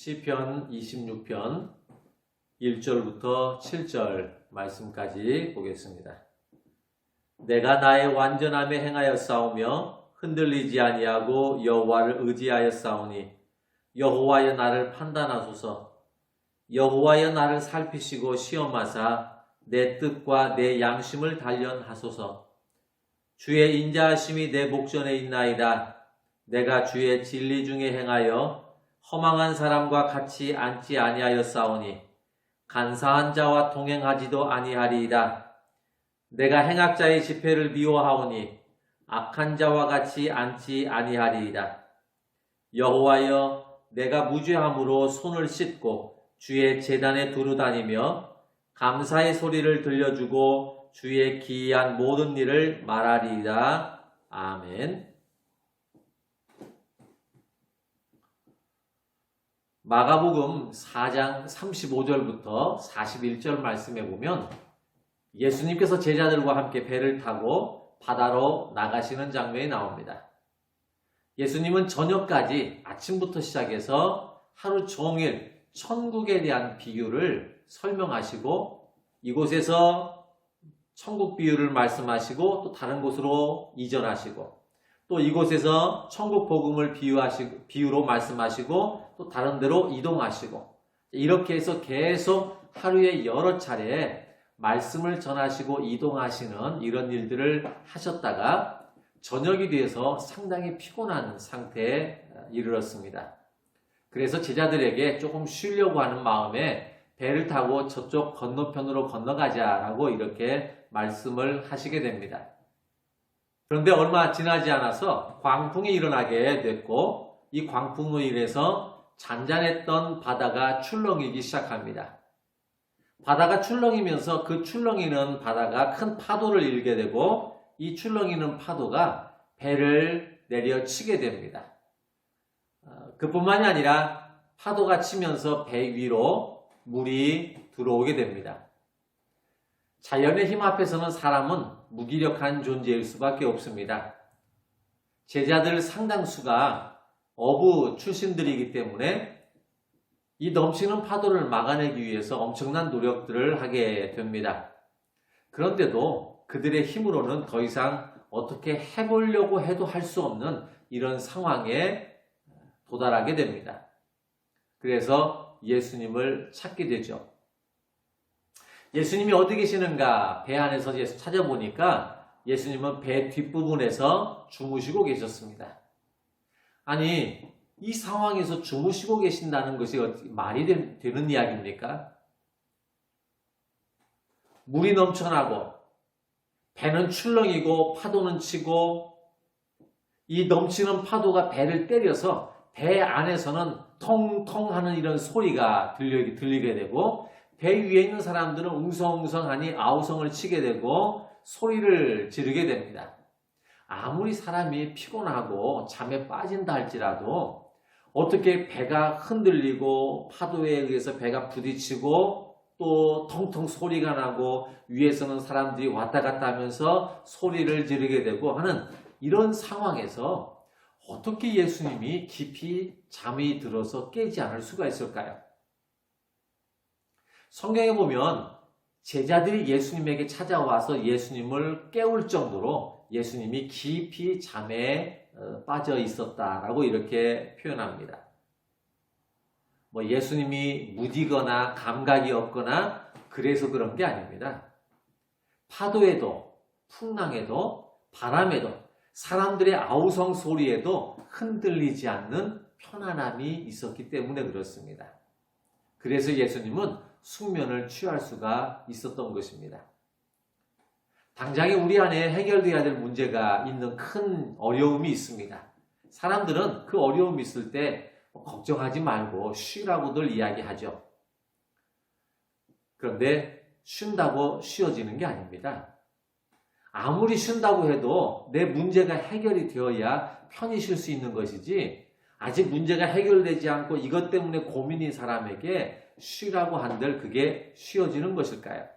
시편 26편 1절부터 7절 말씀까지 보겠습니다. 내가 나의 완전함에 행하여 싸우며 흔들리지 아니하고 여호와를 의지하여 싸우니 여호와여 나를 판단하소서. 여호와여 나를 살피시고 시험하사 내 뜻과 내 양심을 단련하소서. 주의 인자하심이 내 목전에 있나이다. 내가 주의 진리 중에 행하여 허망한 사람과 같이 앉지 아니하여 싸우니 간사한 자와 동행하지도 아니하리이다. 내가 행악자의 집회를 미워하오니 악한 자와 같이 앉지 아니하리이다. 여호와여 내가 무죄함으로 손을 씻고 주의 제단에 두루 다니며 감사의 소리를 들려주고 주의 기이한 모든 일을 말하리이다. 아멘. 마가복음 4장 35절부터 41절 말씀에 보면 예수님께서 제자들과 함께 배를 타고 바다로 나가시는 장면이 나옵니다. 예수님은 저녁까지 아침부터 시작해서 하루 종일 천국에 대한 비유를 설명하시고 이곳에서 천국 비유를 말씀하시고 또 다른 곳으로 이전하시고 또 이곳에서 천국 복음을 비유로 말씀하시고 또 다른 데로 이동하시고 이렇게 해서 계속 하루에 여러 차례 말씀을 전하시고 이동하시는 이런 일들을 하셨다가 저녁이 돼서 상당히 피곤한 상태에 이르렀습니다. 그래서 제자들에게 조금 쉬려고 하는 마음에 배를 타고 저쪽 건너편으로 건너가자라고 이렇게 말씀을 하시게 됩니다. 그런데 얼마 지나지 않아서 광풍이 일어나게 됐고 이 광풍으로 인해서 잔잔했던 바다가 출렁이기 시작합니다. 바다가 출렁이면서 그 출렁이는 바다가 큰 파도를 일게 되고 이 출렁이는 파도가 배를 내려치게 됩니다. 그뿐만이 아니라 파도가 치면서 배 위로 물이 들어오게 됩니다. 자연의 힘 앞에서는 사람은 무기력한 존재일 수밖에 없습니다. 제자들 상당수가 어부 출신들이기 때문에 이 넘치는 파도를 막아내기 위해서 엄청난 노력들을 하게 됩니다. 그런데도 그들의 힘으로는 더 이상 어떻게 해보려고 해도 할 수 없는 이런 상황에 도달하게 됩니다. 그래서 예수님을 찾게 되죠. 예수님이 어디 계시는가 배 안에서 찾아보니까 예수님은 배 뒷부분에서 주무시고 계셨습니다. 아니 이 상황에서 주무시고 계신다는 것이 말이 되는 이야기입니까? 물이 넘쳐나고 배는 출렁이고 파도는 치고 이 넘치는 파도가 배를 때려서 배 안에서는 통통 하는 이런 소리가 들리게 되고 배 위에 있는 사람들은 웅성웅성하니 아우성을 치게 되고 소리를 지르게 됩니다. 아무리 사람이 피곤하고 잠에 빠진다 할지라도 어떻게 배가 흔들리고 파도에 의해서 배가 부딪히고 또 텅텅 소리가 나고 위에서는 사람들이 왔다 갔다 하면서 소리를 지르게 되고 하는 이런 상황에서 어떻게 예수님이 깊이 잠이 들어서 깨지 않을 수가 있을까요? 성경에 보면 제자들이 예수님에게 찾아와서 예수님을 깨울 정도로 예수님이 깊이 잠에 빠져 있었다라고 이렇게 표현합니다. 예수님이 무디거나 감각이 없거나 그래서 그런 게 아닙니다. 파도에도 풍랑에도 바람에도 사람들의 아우성 소리에도 흔들리지 않는 편안함이 있었기 때문에 그렇습니다. 그래서 예수님은 숙면을 취할 수가 있었던 것입니다. 당장에 우리 안에 해결돼야 될 문제가 있는 큰 어려움이 있습니다. 사람들은 그 어려움이 있을 때 걱정하지 말고 쉬라고들 이야기하죠. 그런데 쉰다고 쉬어지는 게 아닙니다. 아무리 쉰다고 해도 내 문제가 해결이 되어야 편히 쉴 수 있는 것이지 아직 문제가 해결되지 않고 이것 때문에 고민인 사람에게 쉬라고 한들 그게 쉬어지는 것일까요?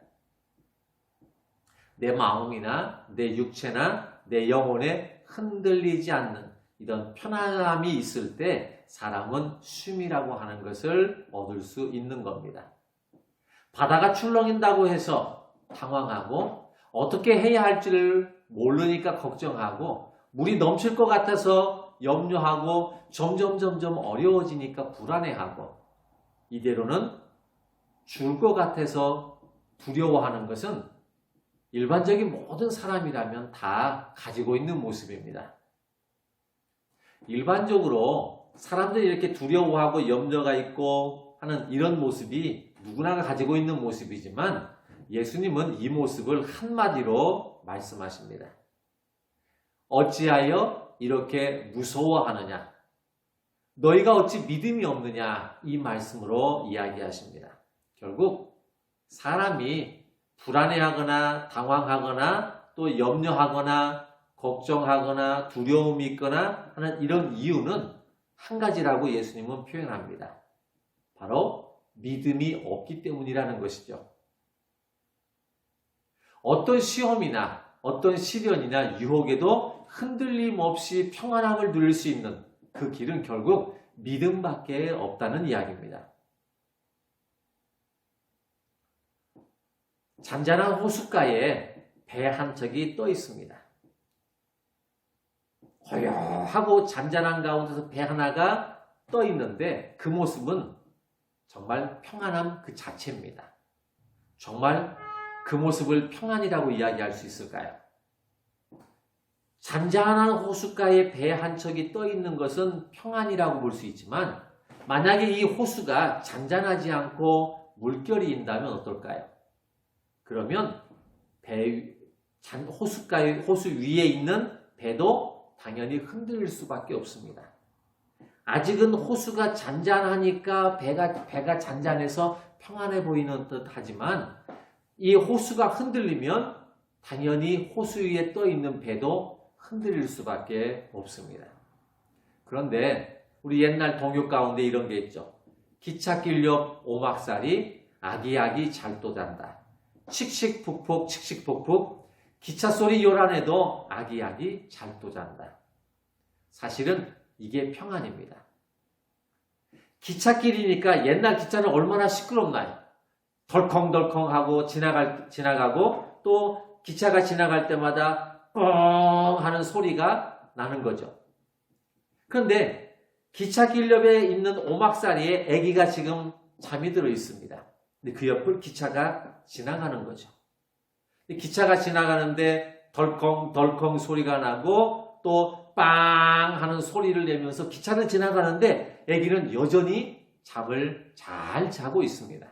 내 마음이나 내 육체나 내 영혼에 흔들리지 않는 이런 편안함이 있을 때 사람은 쉼이라고 하는 것을 얻을 수 있는 겁니다. 바다가 출렁인다고 해서 당황하고 어떻게 해야 할지를 모르니까 걱정하고 물이 넘칠 것 같아서 염려하고 점점 어려워지니까 불안해하고 이대로는 죽을 것 같아서 두려워하는 것은 일반적인 모든 사람이라면 다 가지고 있는 모습입니다. 일반적으로 사람들이 이렇게 두려워하고 염려가 있고 하는 이런 모습이 누구나 가지고 있는 모습이지만 예수님은 이 모습을 한마디로 말씀하십니다. 어찌하여 이렇게 무서워하느냐? 너희가 어찌 믿음이 없느냐? 이 말씀으로 이야기하십니다. 결국 사람이 불안해하거나 당황하거나 또 염려하거나 걱정하거나 두려움이 있거나 하는 이런 이유는 한 가지라고 예수님은 표현합니다. 바로 믿음이 없기 때문이라는 것이죠. 어떤 시험이나 어떤 시련이나 유혹에도 흔들림 없이 평안함을 누릴 수 있는 그 길은 결국 믿음밖에 없다는 이야기입니다. 잔잔한 호숫가에 배 한 척이 떠 있습니다. 고요하고 잔잔한 가운데서 배 하나가 떠 있는데 그 모습은 정말 평안함 그 자체입니다. 정말 그 모습을 평안이라고 이야기할 수 있을까요? 잔잔한 호숫가에 배 한 척이 떠 있는 것은 평안이라고 볼 수 있지만 만약에 이 호수가 잔잔하지 않고 물결이 인다면 어떨까요? 그러면 호수 위에 있는 배도 당연히 흔들릴 수밖에 없습니다. 아직은 호수가 잔잔하니까 배가 잔잔해서 평안해 보이는 듯 하지만 이 호수가 흔들리면 당연히 호수 위에 떠 있는 배도 흔들릴 수밖에 없습니다. 그런데 우리 옛날 동요 가운데 이런 게 있죠. 기찻길 옆 오막살이 아기아기 잘 떠잔다. 칙칙폭폭 칙칙폭폭 기차 소리 요란해도 아기아기 잘 떠잔다. 사실은 이게 평안입니다. 기찻길이니까 옛날 기차는 얼마나 시끄럽나요? 덜컹덜컹하고 지나가고 또 기차가 지나갈 때마다 뻥 하는 소리가 나는 거죠. 그런데 기찻길 옆에 있는 오막사리에 아기가 지금 잠이 들어 있습니다. 근데 그 옆을 기차가 지나가는 거죠. 기차가 지나가는데 덜컹덜컹 소리가 나고 또 빵 하는 소리를 내면서 기차는 지나가는데 아기는 여전히 잠을 잘 자고 있습니다.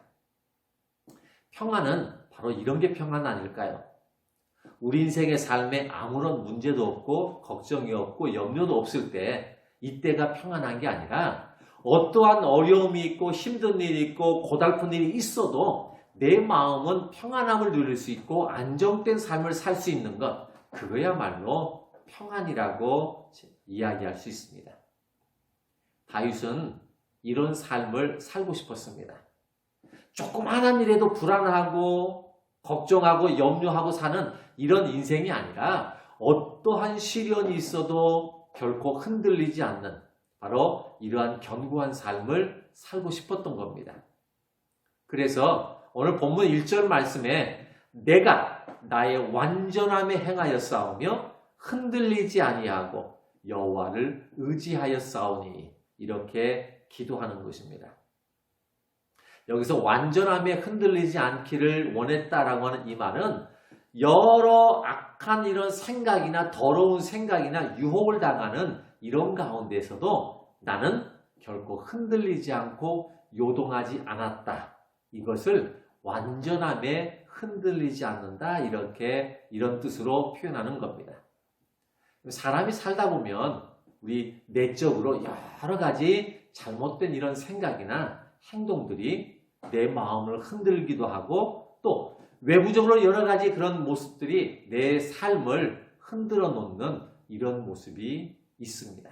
평안은 바로 이런 게 평안 아닐까요? 우리 인생의 삶에 아무런 문제도 없고 걱정이 없고 염려도 없을 때 이때가 평안한 게 아니라 어떠한 어려움이 있고 힘든 일이 있고 고달픈 일이 있어도 내 마음은 평안함을 누릴 수 있고 안정된 삶을 살 수 있는 것, 그거야말로 평안이라고 이야기할 수 있습니다. 다윗은 이런 삶을 살고 싶었습니다. 조그마한 일에도 불안하고 걱정하고 염려하고 사는 이런 인생이 아니라 어떠한 시련이 있어도 결코 흔들리지 않는 바로 이러한 견고한 삶을 살고 싶었던 겁니다. 그래서 오늘 본문 1절 말씀에 내가 나의 완전함에 행하여 싸우며 흔들리지 아니하고 여호와를 의지하여 싸우니 이렇게 기도하는 것입니다. 여기서 완전함에 흔들리지 않기를 원했다라고 하는 이 말은 여러 악한 이런 생각이나 더러운 생각이나 유혹을 당하는 이런 가운데서도 나는 결코 흔들리지 않고 요동하지 않았다. 이것을 완전함에 흔들리지 않는다. 이런 뜻으로 표현하는 겁니다. 사람이 살다 보면 우리 내적으로 여러 가지 잘못된 이런 생각이나 행동들이 내 마음을 흔들기도 하고 또 외부적으로 여러 가지 그런 모습들이 내 삶을 흔들어 놓는 이런 모습이 있습니다.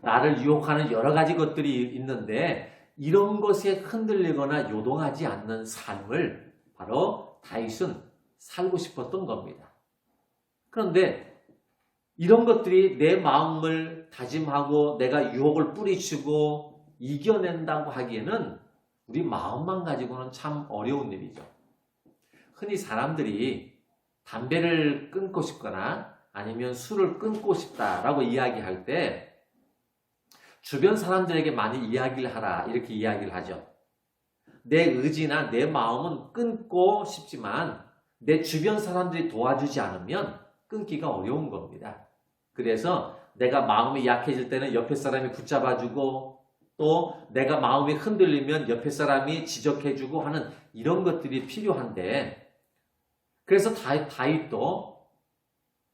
나를 유혹하는 여러 가지 것들이 있는데 이런 것에 흔들리거나 요동하지 않는 삶을 바로 다윗은 살고 싶었던 겁니다. 그런데 이런 것들이 내 마음을 다짐하고 내가 유혹을 뿌리치고 이겨낸다고 하기에는 우리 마음만 가지고는 참 어려운 일이죠. 흔히 사람들이 담배를 끊고 싶거나 아니면 술을 끊고 싶다라고 이야기할 때 주변 사람들에게 많이 이야기를 하라 이렇게 이야기를 하죠. 내 의지나 내 마음은 끊고 싶지만 내 주변 사람들이 도와주지 않으면 끊기가 어려운 겁니다. 그래서 내가 마음이 약해질 때는 옆에 사람이 붙잡아주고 또 내가 마음이 흔들리면 옆에 사람이 지적해주고 하는 이런 것들이 필요한데 그래서 다윗도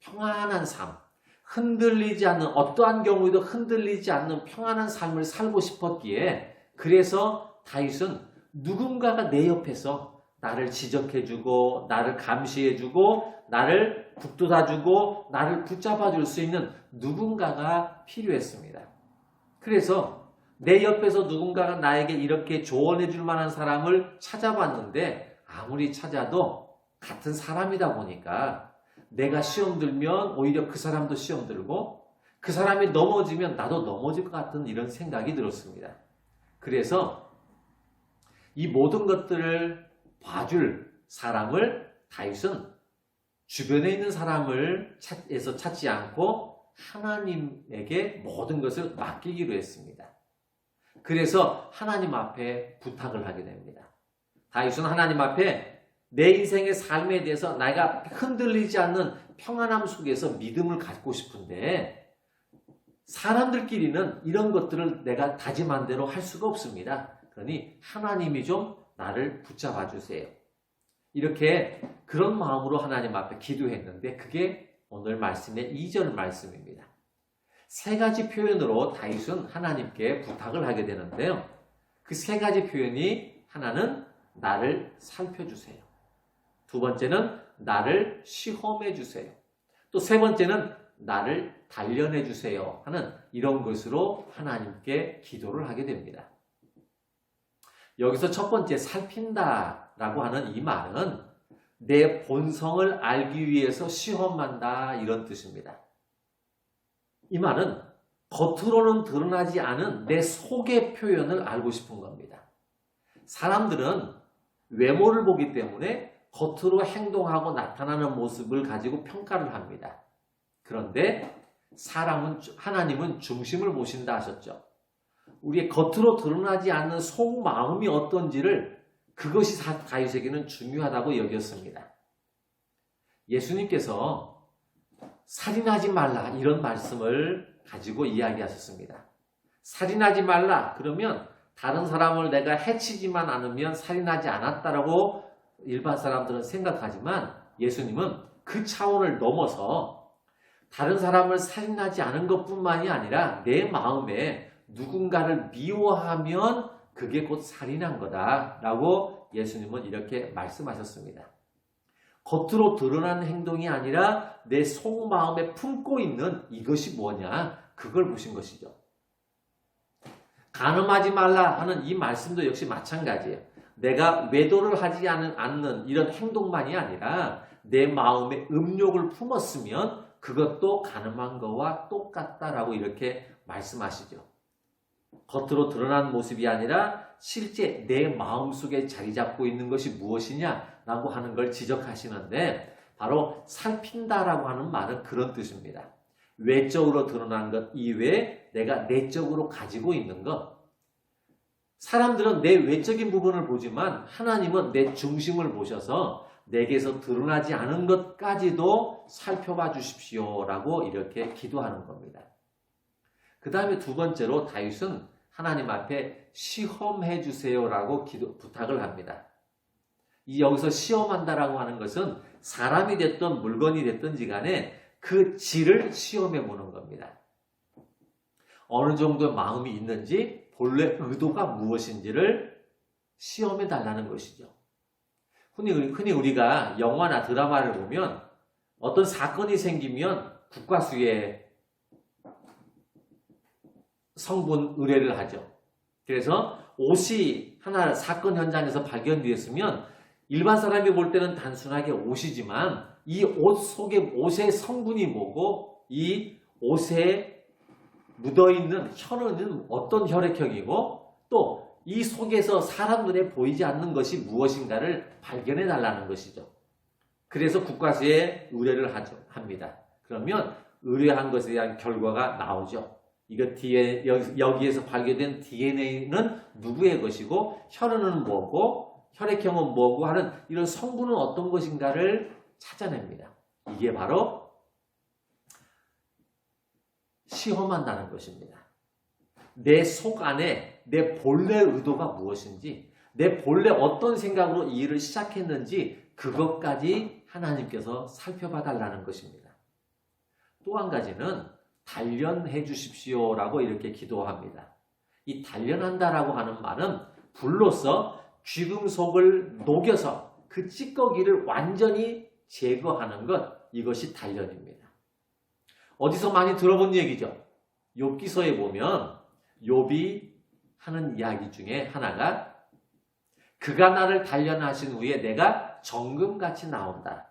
평안한 삶, 흔들리지 않는 어떠한 경우에도 흔들리지 않는 평안한 삶을 살고 싶었기에 그래서 다윗은 누군가가 내 옆에서 나를 지적해주고 나를 감시해주고 나를 북돋아주고 나를 붙잡아줄 수 있는 누군가가 필요했습니다. 그래서 내 옆에서 누군가가 나에게 이렇게 조언해줄 만한 사람을 찾아봤는데 아무리 찾아도 같은 사람이다 보니까 내가 시험 들면 오히려 그 사람도 시험 들고 그 사람이 넘어지면 나도 넘어질 것 같은 이런 생각이 들었습니다. 그래서 이 모든 것들을 봐줄 사람을 다윗은 주변에 있는 사람을 찾지 않고 하나님에게 모든 것을 맡기기로 했습니다. 그래서 하나님 앞에 부탁을 하게 됩니다. 다윗은 하나님 앞에 내 인생의 삶에 대해서 내가 흔들리지 않는 평안함 속에서 믿음을 갖고 싶은데 사람들끼리는 이런 것들을 내가 다짐한 대로 할 수가 없습니다. 그러니 하나님이 좀 나를 붙잡아 주세요. 이렇게 그런 마음으로 하나님 앞에 기도했는데 그게 오늘 말씀의 2절 말씀입니다. 세 가지 표현으로 다윗은 하나님께 부탁을 하게 되는데요. 그 세 가지 표현이 하나는 나를 살펴주세요. 두 번째는 나를 시험해 주세요. 또 세 번째는 나를 단련해 주세요 하는 이런 것으로 하나님께 기도를 하게 됩니다. 여기서 첫 번째 살핀다라고 하는 이 말은 내 본성을 알기 위해서 시험한다 이런 뜻입니다. 이 말은 겉으로는 드러나지 않은 내 속의 표현을 알고 싶은 겁니다. 사람들은 외모를 보기 때문에 겉으로 행동하고 나타나는 모습을 가지고 평가를 합니다. 그런데 하나님은 중심을 보신다 하셨죠. 우리의 겉으로 드러나지 않는 속마음이 어떤지를 그것이 다윗에게는 중요하다고 여겼습니다. 예수님께서 살인하지 말라 이런 말씀을 가지고 이야기하셨습니다. 살인하지 말라 그러면 다른 사람을 내가 해치지만 않으면 살인하지 않았다라고 일반 사람들은 생각하지만 예수님은 그 차원을 넘어서 다른 사람을 살인하지 않은 것뿐만이 아니라 내 마음에 누군가를 미워하면 그게 곧 살인한 거다라고 예수님은 이렇게 말씀하셨습니다. 겉으로 드러난 행동이 아니라 내 속마음에 품고 있는 이것이 뭐냐 그걸 보신 것이죠. 간음하지 말라 하는 이 말씀도 역시 마찬가지예요. 내가 외도를 하지 않는 이런 행동만이 아니라 내 마음에 음욕을 품었으면 그것도 간음한 거와 똑같다라고 이렇게 말씀하시죠. 겉으로 드러난 모습이 아니라 실제 내 마음속에 자리 잡고 있는 것이 무엇이냐라고 하는 걸 지적하시는데 바로 살핀다라고 하는 말은 그런 뜻입니다. 외적으로 드러난 것 이외에 내가 내적으로 가지고 있는 것. 사람들은 내 외적인 부분을 보지만 하나님은 내 중심을 보셔서 내게서 드러나지 않은 것까지도 살펴봐 주십시오라고 이렇게 기도하는 겁니다. 그 다음에 두 번째로 다윗은 하나님 앞에 시험해 주세요라고 부탁을 합니다. 여기서 시험한다라고 하는 것은 사람이 됐든 물건이 됐든지 간에 그 질을 시험해 보는 겁니다. 어느 정도의 마음이 있는지 본래 의도가 무엇인지를 시험해 달라는 것이죠. 흔히 우리가 영화나 드라마를 보면 어떤 사건이 생기면 국과수에 성분 의뢰를 하죠. 그래서 옷이 하나 사건 현장에서 발견되었으면 일반 사람이 볼 때는 단순하게 옷이지만 이 옷 속에 옷의 성분이 뭐고 이 옷에 묻어있는 혈흔은 어떤 혈액형이고 또 이 속에서 사람 눈에 보이지 않는 것이 무엇인가를 발견해 달라는 것이죠. 그래서 국과수에 의뢰를 합니다. 그러면 의뢰한 것에 대한 결과가 나오죠. 이거 여기에서 발견된 DNA는 누구의 것이고 혈흔은 뭐고 혈액형은 뭐고 하는 이런 성분은 어떤 것인가를 찾아냅니다. 이게 바로 시험한다는 것입니다. 내 속 안에 내 본래 의도가 무엇인지, 내 본래 어떤 생각으로 이 일을 시작했는지 그것까지 하나님께서 살펴봐 달라는 것입니다. 또 한 가지는 단련해 주십시오라고 이렇게 기도합니다. 이 단련한다라고 하는 말은 불로써 귀금속을 녹여서 그 찌꺼기를 완전히 제거하는 것, 이것이 단련입니다. 어디서 많이 들어본 얘기죠. 욥기서에 보면 욥이 하는 이야기 중에 하나가 그가 나를 단련하신 후에 내가 정금같이 나온다.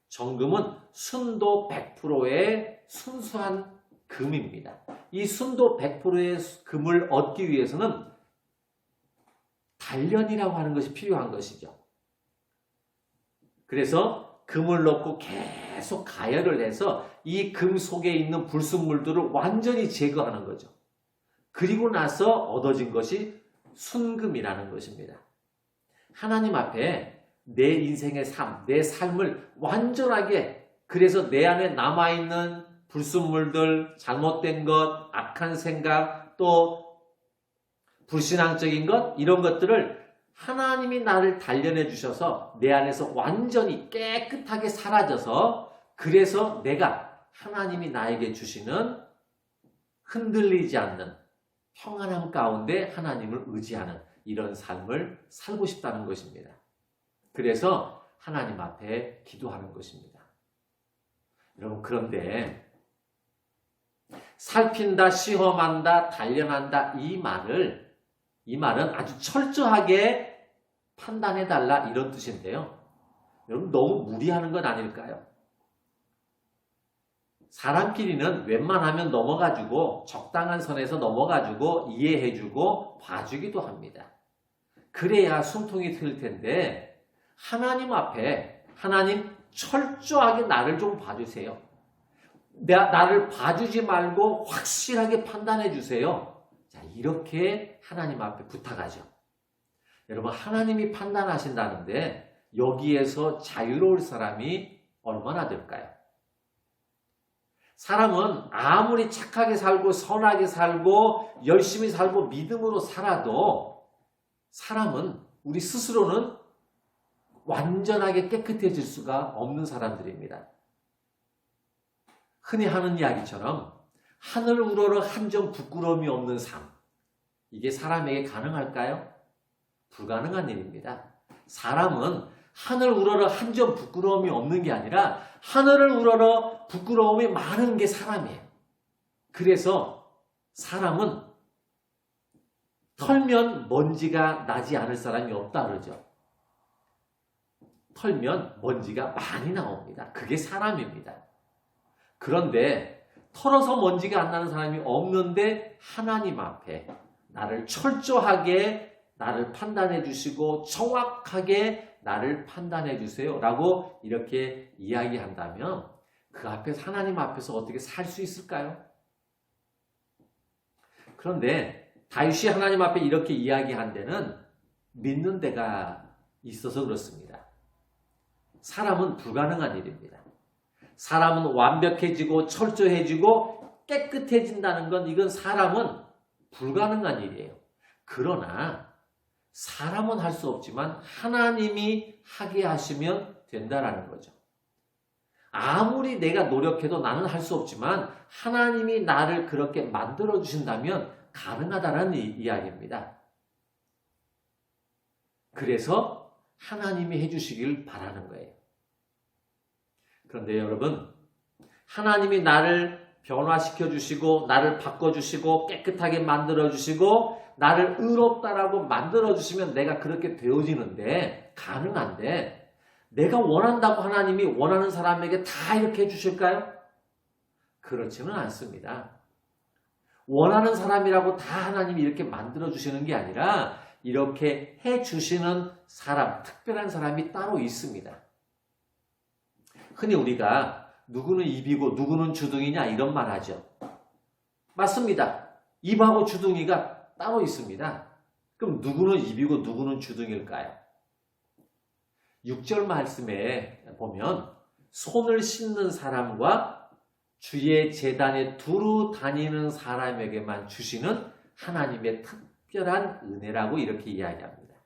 정금은 순도 100%의 순수한 금입니다. 이 순도 100%의 금을 얻기 위해서는 단련이라고 하는 것이 필요한 것이죠. 그래서 금을 넣고 계속 가열을 해서 이 금 속에 있는 불순물들을 완전히 제거하는 거죠. 그리고 나서 얻어진 것이 순금이라는 것입니다. 하나님 앞에 내 인생의 삶, 내 삶을 완전하게, 그래서 내 안에 남아있는 불순물들, 잘못된 것, 악한 생각, 또 불신앙적인 것, 이런 것들을 하나님이 나를 단련해 주셔서 내 안에서 완전히 깨끗하게 사라져서, 그래서 내가 하나님이 나에게 주시는 흔들리지 않는 평안함 가운데 하나님을 의지하는 이런 삶을 살고 싶다는 것입니다. 그래서 하나님 앞에 기도하는 것입니다. 여러분, 그런데 살핀다, 시험한다, 단련한다, 이 말은 아주 철저하게 판단해달라, 이런 뜻인데요. 여러분, 너무 무리하는 건 아닐까요? 사람끼리는 웬만하면 넘어가지고 적당한 선에서 넘어가지고 이해해주고 봐주기도 합니다. 그래야 숨통이 트일 텐데 하나님 앞에 하나님 철저하게 나를 좀 봐주세요. 나를 봐주지 말고 확실하게 판단해 주세요. 자, 이렇게 하나님 앞에 부탁하죠. 여러분, 하나님이 판단하신다는데 여기에서 자유로울 사람이 얼마나 될까요? 사람은 아무리 착하게 살고 선하게 살고 열심히 살고 믿음으로 살아도 사람은 우리 스스로는 완전하게 깨끗해질 수가 없는 사람들입니다. 흔히 하는 이야기처럼 하늘 우러러 한 점 부끄러움이 없는 삶, 이게 사람에게 가능할까요? 불가능한 일입니다. 사람은 하늘 우러러 한 점 부끄러움이 없는 게 아니라 하늘을 우러러 부끄러움이 많은 게 사람이에요. 그래서 사람은 털면 먼지가 나지 않을 사람이 없다 그러죠. 털면 먼지가 많이 나옵니다. 그게 사람입니다. 그런데 털어서 먼지가 안 나는 사람이 없는데 하나님 앞에 나를 철저하게 나를 판단해 주시고 정확하게 나를 판단해 주세요 라고 이렇게 이야기한다면 그 앞에서, 하나님 앞에서 어떻게 살 수 있을까요? 그런데 다윗이 하나님 앞에 이렇게 이야기한 데는 믿는 데가 있어서 그렇습니다. 사람은 불가능한 일입니다. 사람은 완벽해지고 철저해지고 깨끗해진다는 건, 이건 사람은 불가능한 일이에요. 그러나 사람은 할 수 없지만 하나님이 하게 하시면 된다라는 거죠. 아무리 내가 노력해도 나는 할 수 없지만 하나님이 나를 그렇게 만들어 주신다면 가능하다는 이야기입니다. 그래서 하나님이 해주시길 바라는 거예요. 그런데 여러분, 하나님이 나를 변화시켜 주시고 나를 바꿔 주시고 깨끗하게 만들어 주시고 나를 의롭다라고 만들어 주시면 내가 그렇게 되어지는데, 가능한데 내가 원한다고 하나님이 원하는 사람에게 다 이렇게 해주실까요? 그렇지는 않습니다. 원하는 사람이라고 다 하나님이 이렇게 만들어주시는 게 아니라 이렇게 해주시는 사람, 특별한 사람이 따로 있습니다. 흔히 우리가 누구는 입이고 누구는 주둥이냐 이런 말 하죠. 맞습니다. 입하고 주둥이가 따로 있습니다. 그럼 누구는 입이고 누구는 주둥일까요? 6절 말씀에 보면 손을 씻는 사람과 주의 제단에 두루 다니는 사람에게만 주시는 하나님의 특별한 은혜라고 이렇게 이야기합니다.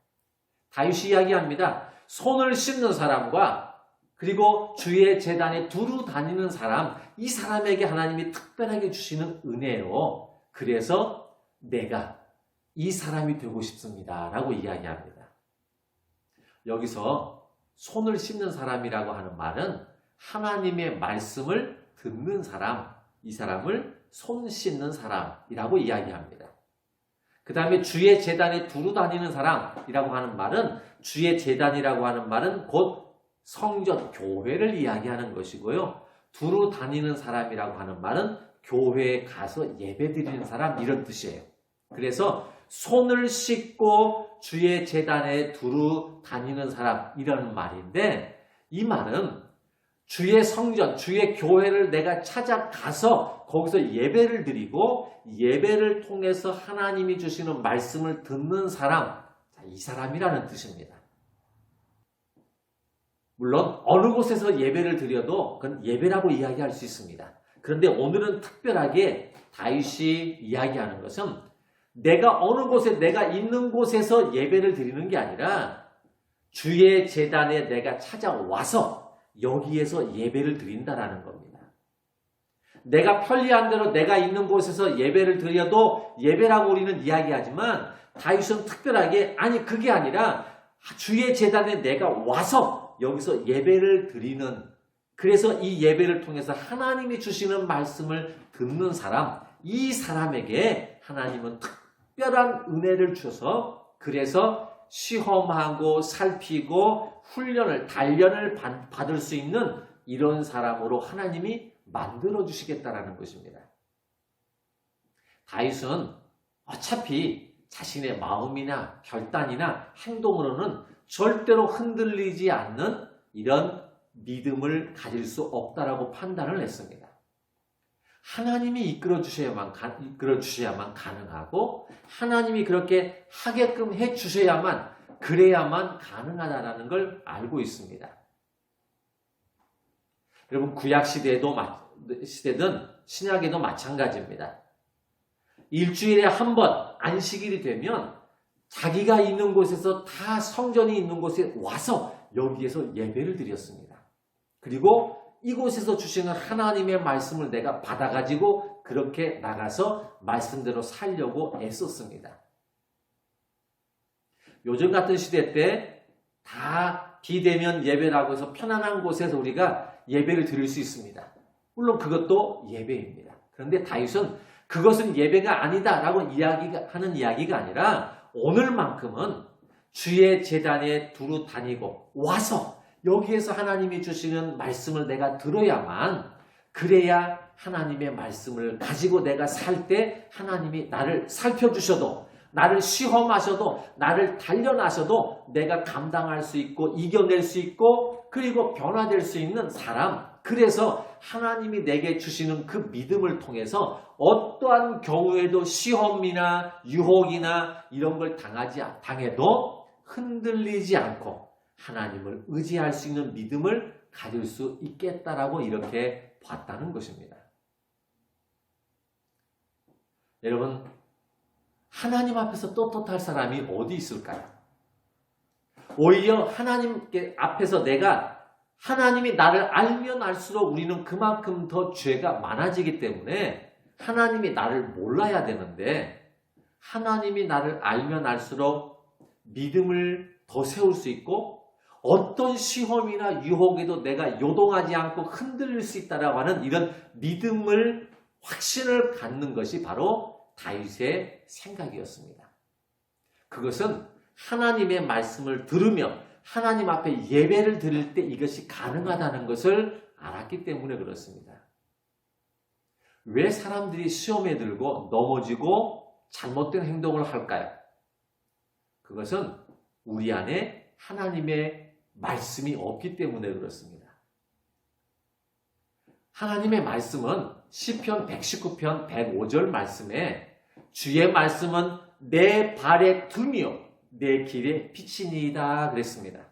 다윗이 이야기합니다. 손을 씻는 사람과 그리고 주의 제단에 두루 다니는 사람, 이 사람에게 하나님이 특별하게 주시는 은혜로 그래서 내가 이 사람이 되고 싶습니다 라고 이야기합니다. 여기서 손을 씻는 사람이라고 하는 말은 하나님의 말씀을 듣는 사람, 이 사람을 손 씻는 사람이라고 이야기합니다. 그 다음에 주의 제단에 두루 다니는 사람이라고 하는 말은 주의 제단이라고 하는 말은 곧 성전, 교회를 이야기하는 것이고요. 두루 다니는 사람이라고 하는 말은 교회에 가서 예배드리는 사람 이런 뜻이에요. 그래서 손을 씻고 주의 제단에 두루 다니는 사람 이런 말인데 이 말은 주의 성전, 주의 교회를 내가 찾아가서 거기서 예배를 드리고 예배를 통해서 하나님이 주시는 말씀을 듣는 사람, 이 사람이라는 뜻입니다. 물론 어느 곳에서 예배를 드려도 그건 예배라고 이야기할 수 있습니다. 그런데 오늘은 특별하게 다윗이 이야기하는 것은 내가 어느 곳에 내가 있는 곳에서 예배를 드리는 게 아니라 주의 제단에 내가 찾아와서 여기에서 예배를 드린다라는 겁니다. 내가 편리한 대로 내가 있는 곳에서 예배를 드려도 예배라고 우리는 이야기하지만 다윗은 특별하게 아니 그게 아니라 주의 제단에 내가 와서 여기서 예배를 드리는 그래서 이 예배를 통해서 하나님이 주시는 말씀을 듣는 사람 이 사람에게 하나님은 특별한 은혜를 주셔서 그래서 시험하고 살피고 훈련을 단련을 받을 수 있는 이런 사람으로 하나님이 만들어 주시겠다라는 것입니다. 다윗은 어차피 자신의 마음이나 결단이나 행동으로는 절대로 흔들리지 않는 이런 믿음을 가질 수 없다라고 판단을 했습니다. 하나님이 이끌어 주셔야만 가능하고 하나님이 그렇게 하게끔 해 주셔야만 그래야만 가능하다는 걸 알고 있습니다. 여러분 구약 시대든 신약에도 마찬가지입니다. 일주일에 한 번 안식일이 되면 자기가 있는 곳에서 다 성전이 있는 곳에 와서 여기에서 예배를 드렸습니다. 그리고 이곳에서 주시는 하나님의 말씀을 내가 받아가지고 그렇게 나가서 말씀대로 살려고 애썼습니다. 요즘 같은 시대 때 다 비대면 예배라고 해서 편안한 곳에서 우리가 예배를 드릴 수 있습니다. 물론 그것도 예배입니다. 그런데 다윗은 그것은 예배가 아니다라고 하는 이야기가 아니라 오늘만큼은 주의 제단에 두루 다니고 와서 여기에서 하나님이 주시는 말씀을 내가 들어야만 그래야 하나님의 말씀을 가지고 내가 살 때 하나님이 나를 살펴주셔도 나를 시험하셔도 나를 단련하셔도 내가 감당할 수 있고 이겨낼 수 있고 그리고 변화될 수 있는 사람 그래서 하나님이 내게 주시는 그 믿음을 통해서 어떠한 경우에도 시험이나 유혹이나 이런 걸 당해도 흔들리지 않고 하나님을 의지할 수 있는 믿음을 가질 수 있겠다라고 이렇게 봤다는 것입니다. 여러분 하나님 앞에서 떳떳할 사람이 어디 있을까요? 오히려 하나님 앞에서 내가 하나님이 나를 알면 알수록 우리는 그만큼 더 죄가 많아지기 때문에 하나님이 나를 몰라야 되는데 하나님이 나를 알면 알수록 믿음을 더 세울 수 있고 어떤 시험이나 유혹에도 내가 요동하지 않고 흔들릴 수 있다라고 하는 이런 믿음을 확신을 갖는 것이 바로 다윗의 생각이었습니다. 그것은 하나님의 말씀을 들으며 하나님 앞에 예배를 드릴 때 이것이 가능하다는 것을 알았기 때문에 그렇습니다. 왜 사람들이 시험에 들고 넘어지고 잘못된 행동을 할까요? 그것은 우리 안에 하나님의 말씀이 없기 때문에 그렇습니다. 하나님의 말씀은 시편 119편 105절 말씀에 주의 말씀은 내 발의 등이요 내 길의 빛이니이다 그랬습니다.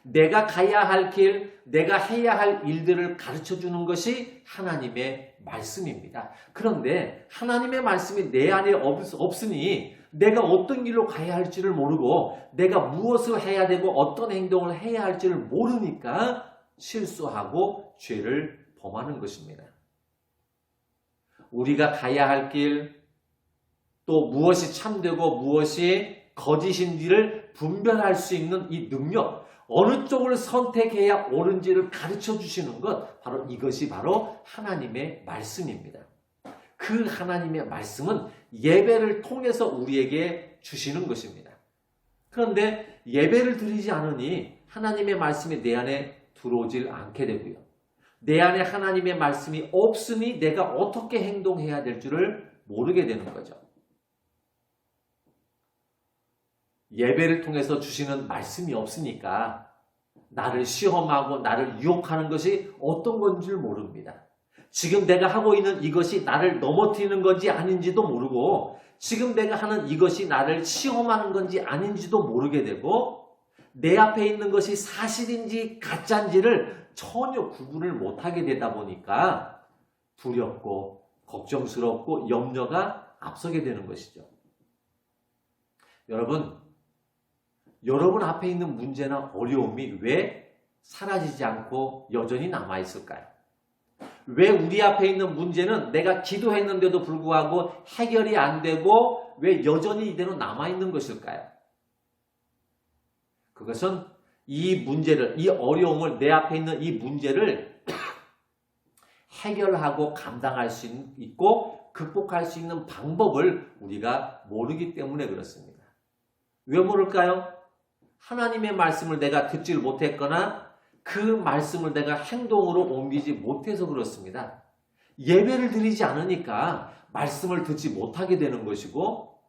내가 가야 할 길, 내가 해야 할 일들을 가르쳐주는 것이 하나님의 말씀입니다. 그런데 하나님의 말씀이 내 안에 없으니 내가 어떤 길로 가야 할지를 모르고 내가 무엇을 해야 되고 어떤 행동을 해야 할지를 모르니까 실수하고 죄를 범하는 것입니다. 우리가 가야 할 길, 또 무엇이 참되고 무엇이 거짓인지를 분별할 수 있는 이 능력, 어느 쪽을 선택해야 옳은지를 가르쳐 주시는 것, 바로 이것이 바로 하나님의 말씀입니다. 그 하나님의 말씀은 예배를 통해서 우리에게 주시는 것입니다. 그런데 예배를 드리지 않으니 하나님의 말씀이 내 안에 들어오질 않게 되고요. 내 안에 하나님의 말씀이 없으니 내가 어떻게 행동해야 될 줄을 모르게 되는 거죠. 예배를 통해서 주시는 말씀이 없으니까 나를 시험하고 나를 유혹하는 것이 어떤 건지를 모릅니다. 지금 내가 하고 있는 이것이 나를 넘어뜨리는 건지 아닌지도 모르고 지금 내가 하는 이것이 나를 시험하는 건지 아닌지도 모르게 되고 내 앞에 있는 것이 사실인지 가짜인지를 전혀 구분을 못하게 되다 보니까 두렵고 걱정스럽고 염려가 앞서게 되는 것이죠. 여러분 앞에 있는 문제나 어려움이 왜 사라지지 않고 여전히 남아있을까요? 왜 우리 앞에 있는 문제는 내가 기도했는데도 불구하고 해결이 안 되고 왜 여전히 이대로 남아있는 것일까요? 그것은 이 문제를, 이 어려움을, 내 앞에 있는 이 문제를 해결하고 감당할 수 있고 극복할 수 있는 방법을 우리가 모르기 때문에 그렇습니다. 왜 모를까요? 하나님의 말씀을 내가 듣지를 못했거나 그 말씀을 내가 행동으로 옮기지 못해서 그렇습니다. 예배를 드리지 않으니까 말씀을 듣지 못하게 되는 것이고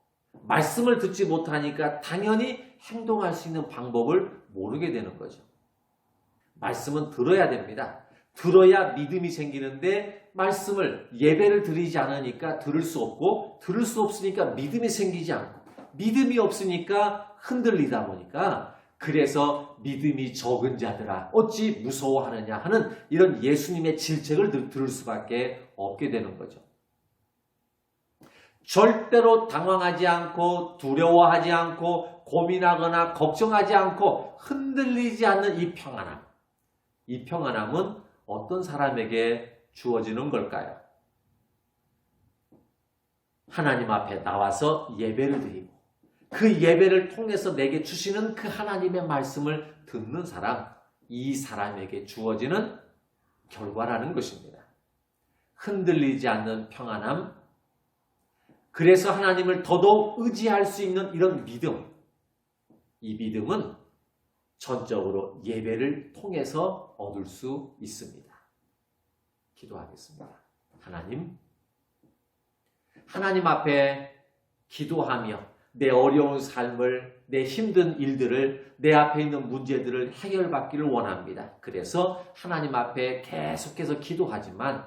말씀을 듣지 못하니까 당연히 행동할 수 있는 방법을 모르게 되는 거죠. 말씀은 들어야 됩니다. 들어야 믿음이 생기는데 말씀을 예배를 드리지 않으니까 들을 수 없고 들을 수 없으니까 믿음이 생기지 않고 믿음이 없으니까 흔들리다 보니까 그래서 믿음이 적은 자들아 어찌 무서워하느냐 하는 이런 예수님의 질책을 들을 수밖에 없게 되는 거죠. 절대로 당황하지 않고 두려워하지 않고 고민하거나 걱정하지 않고 흔들리지 않는 이 평안함. 이 평안함은 어떤 사람에게 주어지는 걸까요? 하나님 앞에 나와서 예배를 드리고 그 예배를 통해서 내게 주시는 그 하나님의 말씀을 듣는 사람, 이 사람에게 주어지는 결과라는 것입니다. 흔들리지 않는 평안함, 그래서 하나님을 더더욱 의지할 수 있는 이런 믿음, 이 믿음은 전적으로 예배를 통해서 얻을 수 있습니다. 기도하겠습니다. 하나님 앞에 기도하며 내 어려운 삶을, 내 힘든 일들을, 내 앞에 있는 문제들을 해결받기를 원합니다. 그래서 하나님 앞에 계속해서 기도하지만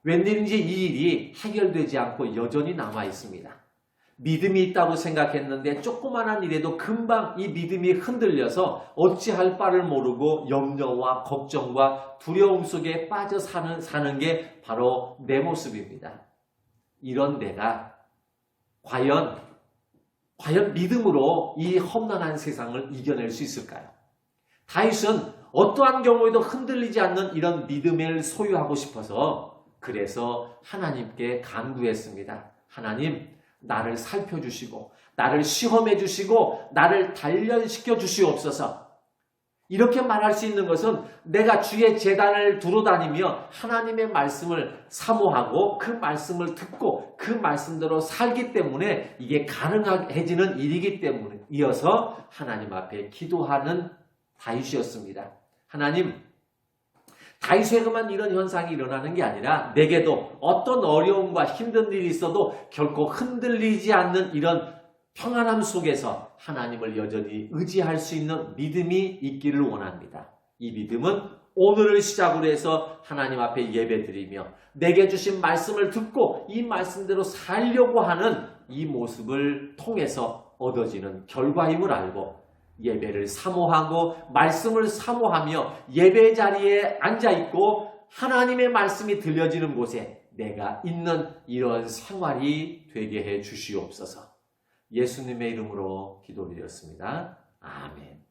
웬일인지 이 일이 해결되지 않고 여전히 남아 있습니다. 믿음이 있다고 생각했는데 조그마한 일에도 금방 이 믿음이 흔들려서 어찌할 바를 모르고 염려와 걱정과 두려움 속에 빠져 사는 게 바로 내 모습입니다. 이런 내가 과연 믿음으로 이 험난한 세상을 이겨낼 수 있을까요? 다윗은 어떠한 경우에도 흔들리지 않는 이런 믿음을 소유하고 싶어서 그래서 하나님께 간구했습니다. 하나님, 나를 살펴주시고 나를 시험해 주시고 나를 단련시켜 주시옵소서. 이렇게 말할 수 있는 것은 내가 주의 제단을 두루다니며 하나님의 말씀을 사모하고 그 말씀을 듣고 그 말씀대로 살기 때문에 이게 가능해지는 일이기 때문이어서 하나님 앞에 기도하는 다윗이었습니다. 하나님, 다윗에게만 이런 현상이 일어나는 게 아니라 내게도 어떤 어려움과 힘든 일이 있어도 결코 흔들리지 않는 이런 평안함 속에서 하나님을 여전히 의지할 수 있는 믿음이 있기를 원합니다. 이 믿음은 오늘을 시작으로 해서 하나님 앞에 예배드리며 내게 주신 말씀을 듣고 이 말씀대로 살려고 하는 이 모습을 통해서 얻어지는 결과임을 알고 예배를 사모하고 말씀을 사모하며 예배 자리에 앉아있고 하나님의 말씀이 들려지는 곳에 내가 있는 이런 생활이 되게 해 주시옵소서. 예수님의 이름으로 기도드렸습니다. 아멘.